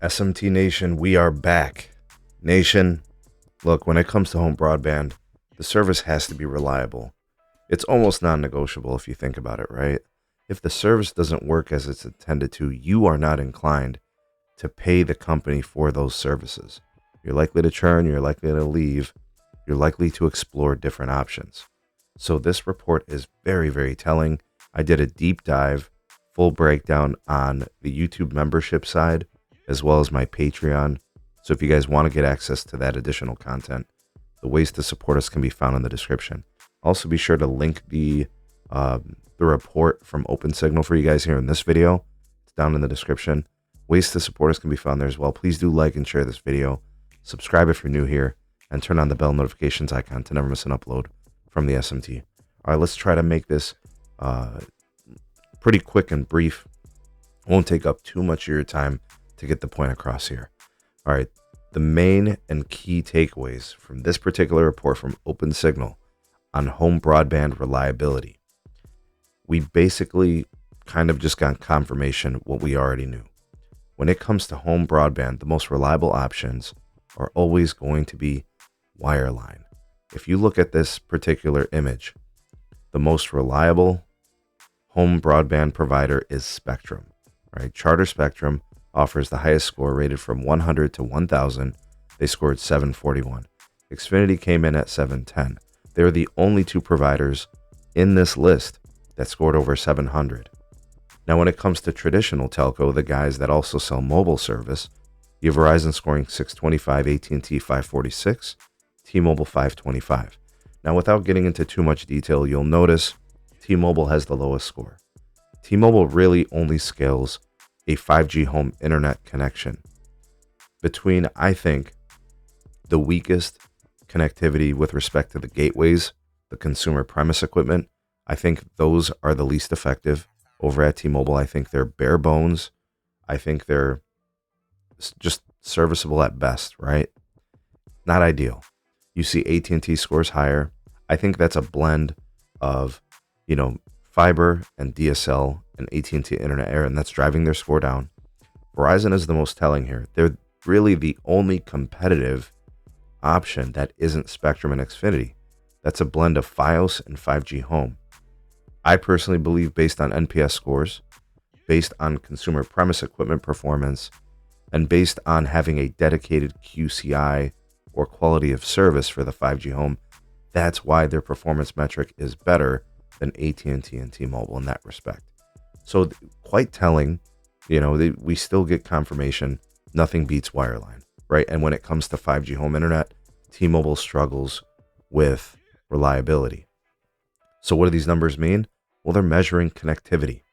SMT Nation, we are back. Nation, look, when it comes to home broadband, the service has to be reliable. It's almost non-negotiable if you think about it, right? If the service doesn't work as it's intended to, you are not inclined to pay the company for those services. You're likely to churn, you're likely to leave, you're likely to explore different options. So this report is very, very telling. I did a deep dive, full breakdown on the YouTube membership side, as well as my Patreon. So if you guys want to get access to that additional content, the ways to support us can be found in the description. Also, be sure to link the report from OpenSignal for you guys here in this video. It's down in the description. Ways to support us can be found there as well. Please do like and share this video. Subscribe if you're new here, and turn on the bell notifications icon to never miss an upload from the SMT. All right, let's try to make this pretty quick and brief. Won't take up too much of your time to get the point across here. All right, the main and key takeaways from this particular report from OpenSignal on home broadband reliability. We basically kind of just got confirmation what we already knew. When it comes to home broadband, the most reliable options are always going to be wireline. If you look at this particular image, the most reliable home broadband provider is Spectrum, right? Charter Spectrum offers the highest score, rated from 100 to 1000. They scored 741. Xfinity came in at 710. They're the only two providers in this list that scored over 700. Now, when it comes to traditional telco, the guys that also sell mobile service, you have Verizon scoring 625, AT&T 546, T-Mobile 525. Now, without getting into too much detail, you'll notice T-Mobile has the lowest score. T-Mobile really only scales a 5G home internet connection between, I think, the weakest connectivity with respect to the gateways, the consumer premise equipment. I think those are the least effective over at T-Mobile. I think they're bare bones. I think they're just serviceable at best, right? Not ideal. You see AT&T scores higher. I think that's a blend of, fiber and DSL and AT&T internet air, and that's driving their score down. Verizon is the most telling here. They're really the only competitive option that isn't Spectrum and Xfinity. That's a blend of Fios and 5G home. I personally believe, based on NPS scores, based on consumer premise equipment performance, and based on having a dedicated QCI or quality of service for the 5G home, that's why their performance metric is better than AT&T and T-Mobile in that respect. So quite telling, we still get confirmation. Nothing beats wireline, right? And when it comes to 5G home internet, T-Mobile struggles with reliability. So what do these numbers mean? Well, they're measuring connectivity,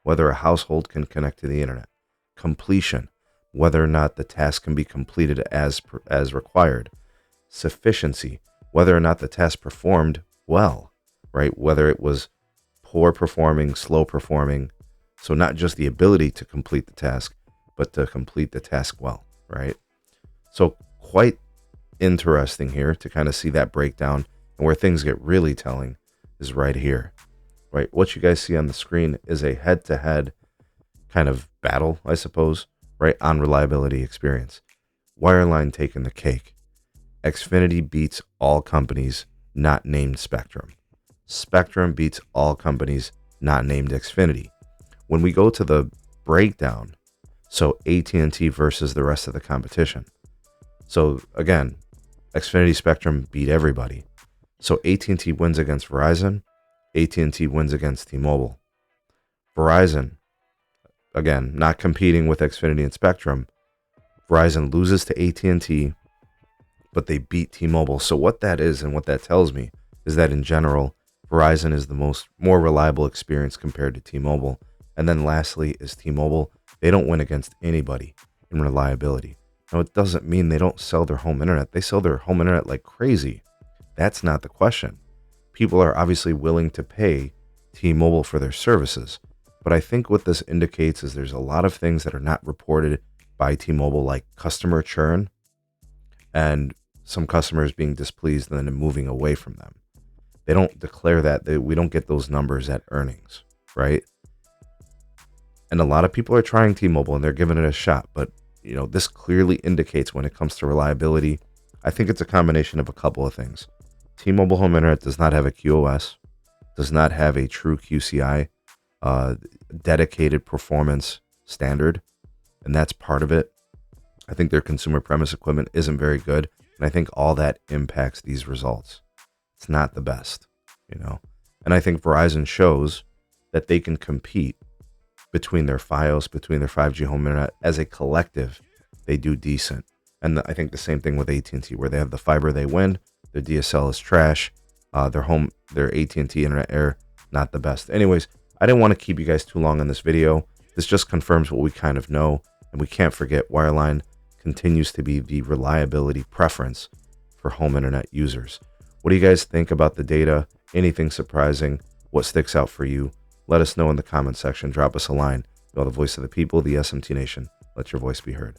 whether a household can connect to the internet, completion, whether or not the task can be completed as required, sufficiency, whether or not the task performed well, right? Whether it was poor performing, slow performing. So not just the ability to complete the task, but to complete the task well, right? So quite interesting here to kind of see that breakdown, and where things get really telling is right here, right? What you guys see on the screen is a head-to-head kind of battle, I suppose, right, on reliability experience. Wireline taking the cake. Xfinity beats all companies not named Spectrum. Spectrum beats all companies not named Xfinity. When we go to the breakdown, so AT&T versus the rest of the competition. So again, Xfinity Spectrum beat everybody. So AT&T wins against Verizon. AT&T wins against T-Mobile. Verizon, again, not competing with Xfinity and Spectrum. Verizon loses to AT&T, but they beat T-Mobile. So what that is and what that tells me is that in general, Verizon is the more reliable experience compared to T-Mobile. And then lastly is T-Mobile. They don't win against anybody in reliability. Now, it doesn't mean they don't sell their home internet. They sell their home internet like crazy. That's not the question. People are obviously willing to pay T-Mobile for their services. But I think what this indicates is there's a lot of things that are not reported by T-Mobile, like customer churn and some customers being displeased and then moving away from them. They don't declare that. We don't get those numbers at earnings, right? And a lot of people are trying T-Mobile and they're giving it a shot. But this clearly indicates when it comes to reliability. I think it's a combination of a couple of things. T-Mobile Home Internet does not have a QoS, does not have a true QCI, dedicated performance standard, and that's part of it. I think their consumer premise equipment isn't very good, and I think all that impacts these results. It's not the best, And I think Verizon shows that they can compete between their Fios, between their 5G home internet. As a collective, they do decent. And I think the same thing with AT&T, where they have the fiber, they win. Their DSL is trash. Their AT&T Internet Air, not the best. Anyways, I didn't want to keep you guys too long on this video. This just confirms what we kind of know. And we can't forget, wireline continues to be the reliability preference for home internet users. What do you guys think about the data? Anything surprising? What sticks out for you? Let us know in the comment section. Drop us a line. You are the voice of the people, the SMT Nation. Let your voice be heard.